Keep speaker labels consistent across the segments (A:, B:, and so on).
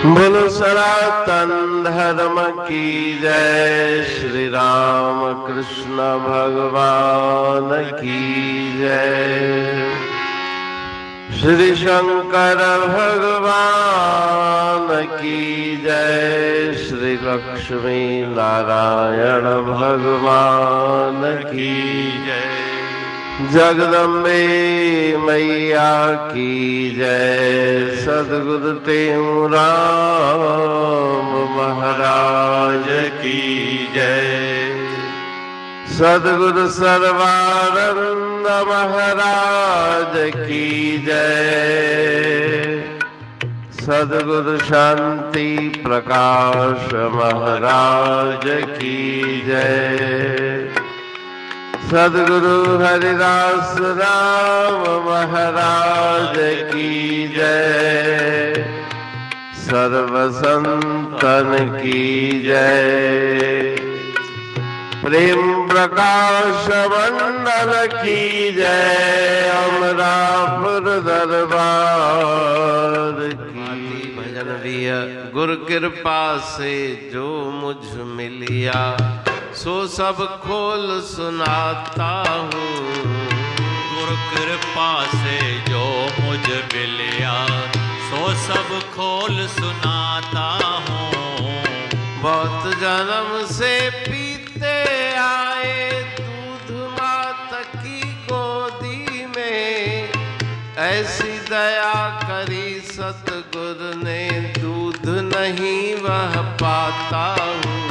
A: बोलो सनातन धर्म की जय। श्री राम कृष्ण भगवान की जय। श्री शंकर भगवान की जय। श्री लक्ष्मी नारायण भगवान की जय। जगदम्बे मैया की जय। सद्गुरु राम महाराज की जय। सद्गुरु सर्वानंद महाराज की जय। सद्गुरु शांति प्रकाश महाराज की जय। सद्गुरु हरिदास राम महाराज की जय। सर्व संतन की जय। प्रेम प्रकाश मंडल की जय। अमरापुर दरबार की भजन दिया। गुरु कृपा से जो मुझ मिलिया सो सब खोल सुनाता हूँ।
B: गुरु कृपा से जो मुझ मिलिया सो सब खोल सुनाता हूँ।
A: बहुत जन्म से पीते आए दूध माता की गोदी में। ऐसी दया करी सतगुरु ने दूध नहीं वह पाता हूँ।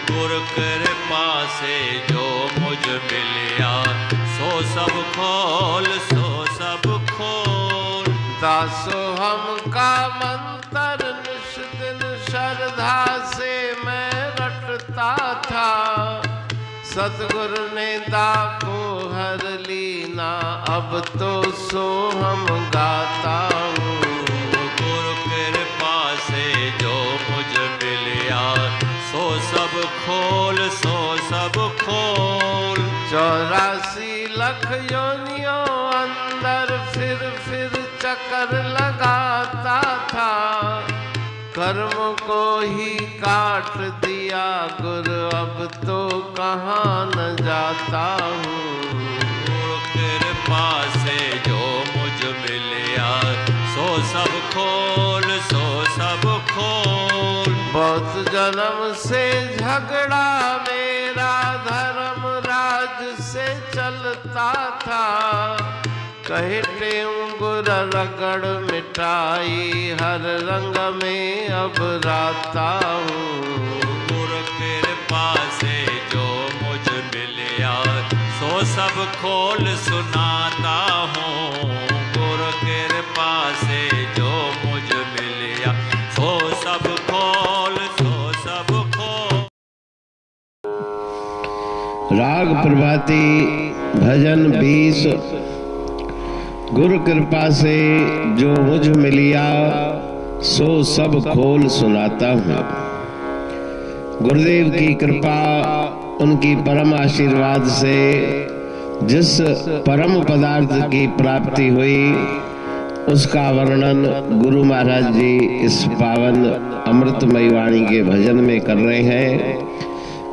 B: गुरु कृपा से जो मुझ मिलिया सो सब खोल
A: दासो हम का मंत्र निश दिन श्रद्धा से मैं रटता था। सतगुरु ने दाको हर लीना अब तो सो हम गाता हूँ।
B: गुरु कृपा से जो मुझ मिलिया सो सब खोल
A: 84 लाख योनियों अंदर फिर चक्कर लगाता था। कर्म को ही काट दिया गुरु अब तो कहाँ न जाता हूँ।
B: गुरु कृपा से जो मुझ मिलिया सो सब खोल
A: बहुत जन्म से झगड़ा मेरा धर्मराज से चलता था। कहते गुर रगड़ मिटाई हर रंग में अब राता हूँ।
B: गुरु कृपा से जो मुझ मिलिया सो सब खोल सुनाता हूँ। गुरु कृपा से जो मुझ मिलिया सो सब खोल
A: राग प्रभाती भजन 20। गुरु कृपा से जो मुझ मिलिया सो सब खोल सुनाता हूँ। गुरुदेव की कृपा उनकी परम आशीर्वाद से जिस परम पदार्थ की प्राप्ति हुई उसका वर्णन गुरु महाराज जी इस पावन अमृतमयी वाणी के भजन में कर रहे हैं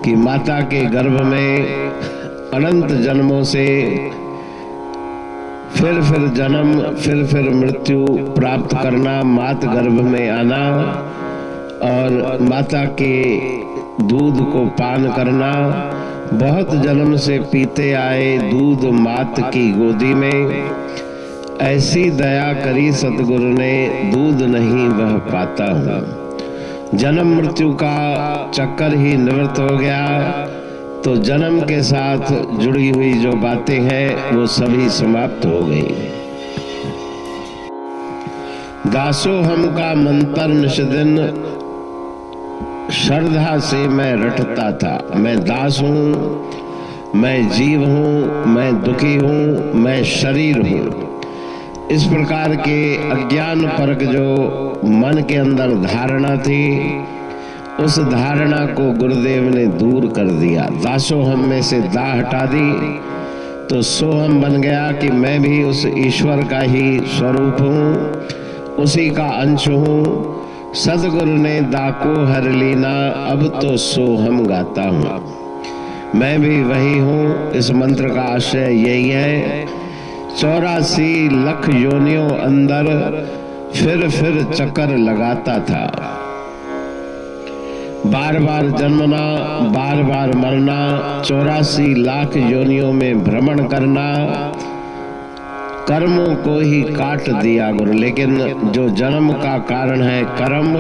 A: कि माता के गर्भ में अनंत जन्मों से फिर जन्म फिर मृत्यु प्राप्त करना, मात गर्भ में आना और माता के दूध को पान करना। बहुत जन्म से पीते आए दूध मात की गोदी में। ऐसी दया करी सतगुरु ने दूध नहीं वह पाता हूँ। जन्म मृत्यु का चक्कर ही निवृत्त हो गया तो जन्म के साथ जुड़ी हुई जो बातें हैं वो सभी समाप्त हो गई। दासो हम का मंत्र निषदिन श्रद्धा से मैं रटता था। मैं दास हूँ, मैं जीव हूँ, मैं दुखी हूँ, मैं शरीर हूँ। इस प्रकार के अज्ञान परक जो मन के अंदर धारणा थी उस धारणा को गुरुदेव ने दूर कर दिया। दासोहम में से दा हटा दी तो सोहम बन गया कि मैं भी उस ईश्वर का ही स्वरूप हूँ, उसी का अंश हूँ। सदगुरु ने दाको हर लीना, अब तो सो हम गाता हूँ। मैं भी वही हूँ। इस मंत्र का आशय यही है, 84 लाख योनियों अंदर फिर चक्कर लगाता था। बार बार जन्मना, बार बार मरना, 84 लाख योनियों में भ्रमण करना, कर्मों को ही काट दिया गुरु। लेकिन जो जन्म का कारण है कर्म,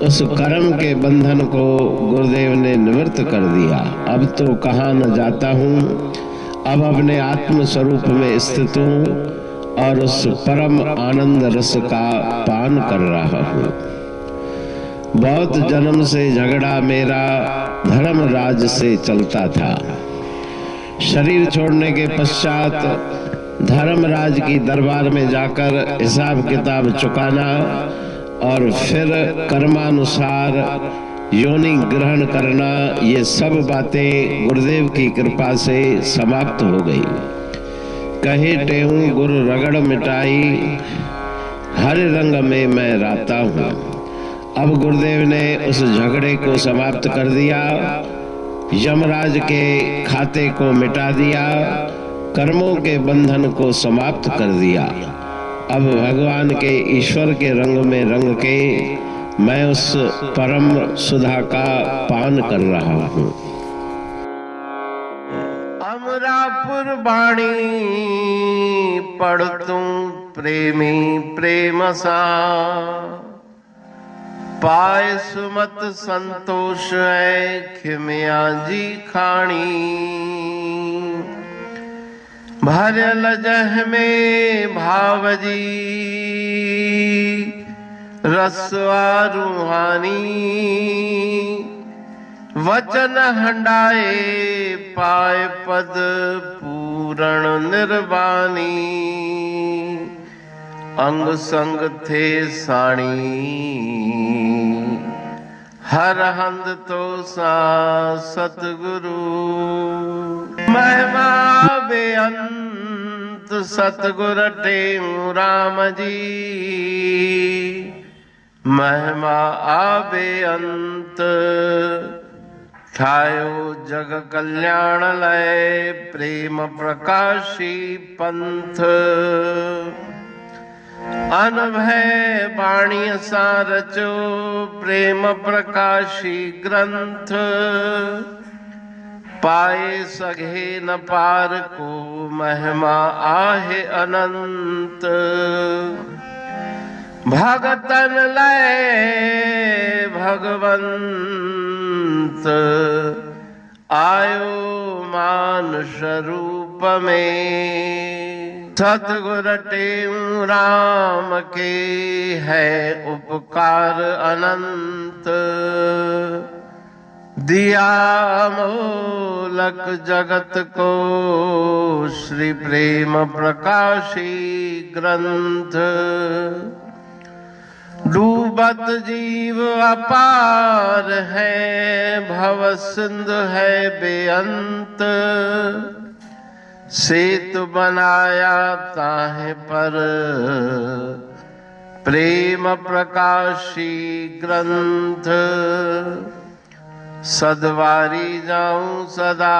A: उस कर्म के बंधन को गुरुदेव ने निवृत्त कर दिया। अब तो कहाँ न जाता हूँ, अब अपने आत्म स्वरूप में स्थित हूँ और उस परम आनंद रस का पान कर रहा हूँ। बहुत जन्म से झगड़ा मेरा धर्मराज से चलता था। शरीर छोड़ने के पश्चात धर्मराज की दरबार में जाकर हिसाब किताब चुकाना और फिर कर्मानुसार योनि ग्रहण करना, ये सब बातें गुरुदेव की कृपा से समाप्त हो गई। कहे टेहूं गुरु रगड़ मिटाई, हर रंग में मैं राता हूँ। अब गुरुदेव ने उस झगड़े को समाप्त कर दिया, यमराज के खाते को मिटा दिया, कर्मों के बंधन को समाप्त कर दिया। अब भगवान के ईश्वर के रंग में रंग के मैं उस परम सुधा का पान कर रहा हूँ। अमरापुर बाणी पढ़तूं प्रेमी प्रेम सा, पाए सुमत संतोष है खिमिया जी खाणी। भरल जह में भावजी रसवा रूहानी, वचन हंडाए पाए पद पूरण निर्वाणी। अंग संग थे साणी हर हंद तो सा सतगुरु। महिमा बेअंत सतगुर टेऊ राम जी, महिमा आबे अंत ठायो जग कल्याण लय प्रेम प्रकाशी पंथ। अनभय बाणी सा रचो प्रेम प्रकाशी ग्रंथ। पाए सघे न पार को महिमा आहे अनंत। भगतन लय भगवंत आयो मानुष रूप में। सतगुर टेऊ राम के है उपकार अनंत। दिया मोलक जगत को श्री प्रेम प्रकाशी ग्रंथ। डूबत जीव अपार है भव सिंध है बेअंत। सेतु बनाया ताहे पर प्रेम प्रकाशी ग्रंथ। सदवारी जाऊं सदा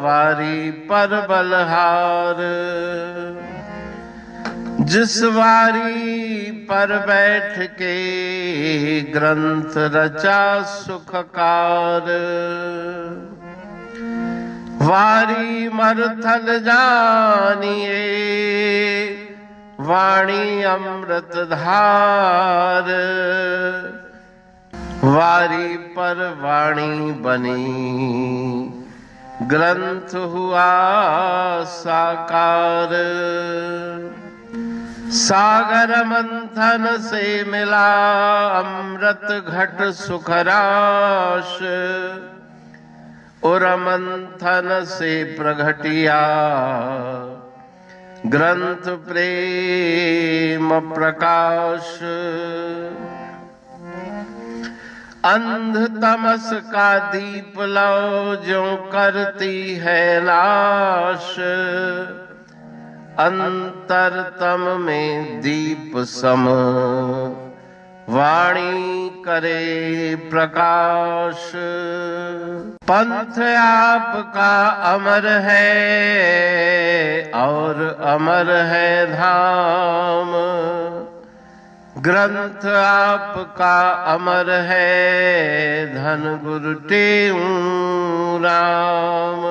A: वारी पर बलहार। जिस वारी पर बैठ के ग्रंथ रचा सुखकार। वारी मरथल जानिए वाणी अमृत धार। वारी पर वाणी बनी ग्रंथ हुआ साकार। सागर मंथन से मिला अमृत घट सुखराश। और मंथन से प्रगटिया ग्रंथ प्रेम प्रकाश। अंध तमस का दीप लो जो करती है नाश। अंतरतम में दीप सम वाणी करे प्रकाश। पंथ आपका अमर है और अमर है धाम। ग्रंथ आपका अमर है धन गुरु तेऊ राम।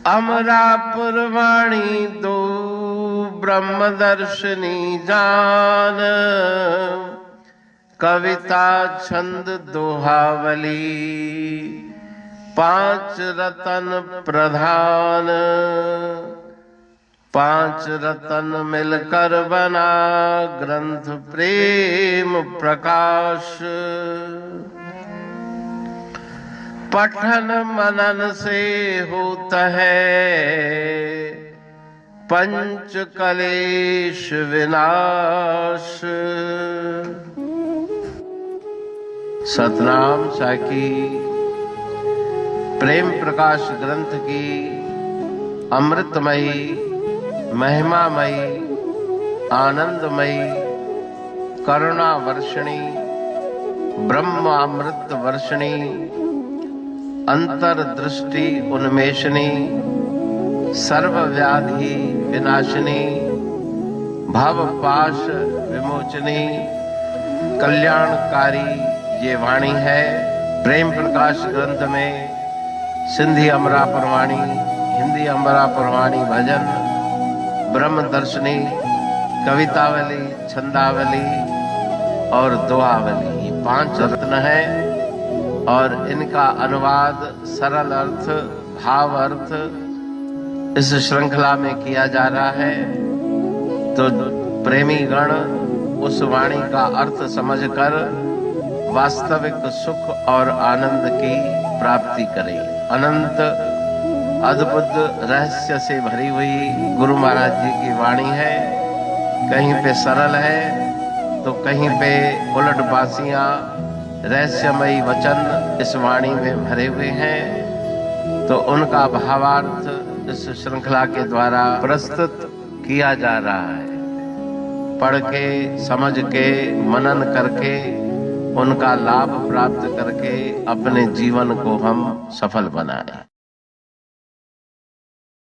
A: अमरापुर वाणी दो ब्रह्मदर्शनी जान। कविता छंद दोहावली 5 रतन प्रधान। 5 रतन मिलकर बना ग्रंथ प्रेम प्रकाश। पठन मनन से होता है पंच कलेश विनाश। सतनाम साखी प्रेम प्रकाश ग्रंथ की अमृतमयी महिमामयी आनंदमयी करुणा वर्षिणी ब्रह्म अमृत वर्षिणी अंतर्दृष्टि उन्मेषणी सर्व व्याधि विनाशिनी भव पाश विमोचनी कल्याणकारी ये वाणी है। प्रेम प्रकाश ग्रंथ में सिंधी अमरापुर वाणी, हिंदी अमरापुर वाणी भजन, ब्रह्म दर्शनी, कवितावली, छंदावली और दुआवली, ये 5 रत्न है और इनका अनुवाद सरल अर्थ भाव अर्थ इस श्रृंखला में किया जा रहा है। तो प्रेमी गण उस वाणी का अर्थ समझकर वास्तविक सुख और आनंद की प्राप्ति करें। अनंत अद्भुत रहस्य से भरी हुई गुरु महाराज जी की वाणी है। कहीं पे सरल है तो कहीं पे उलट बासियां रहस्यमयी वचन इस वाणी में भरे हुए हैं। तो उनका भावार्थ इस श्रृंखला के द्वारा प्रस्तुत किया जा रहा है। पढ़ के समझ के मनन करके उनका लाभ प्राप्त करके अपने जीवन को हम सफल बनाएं।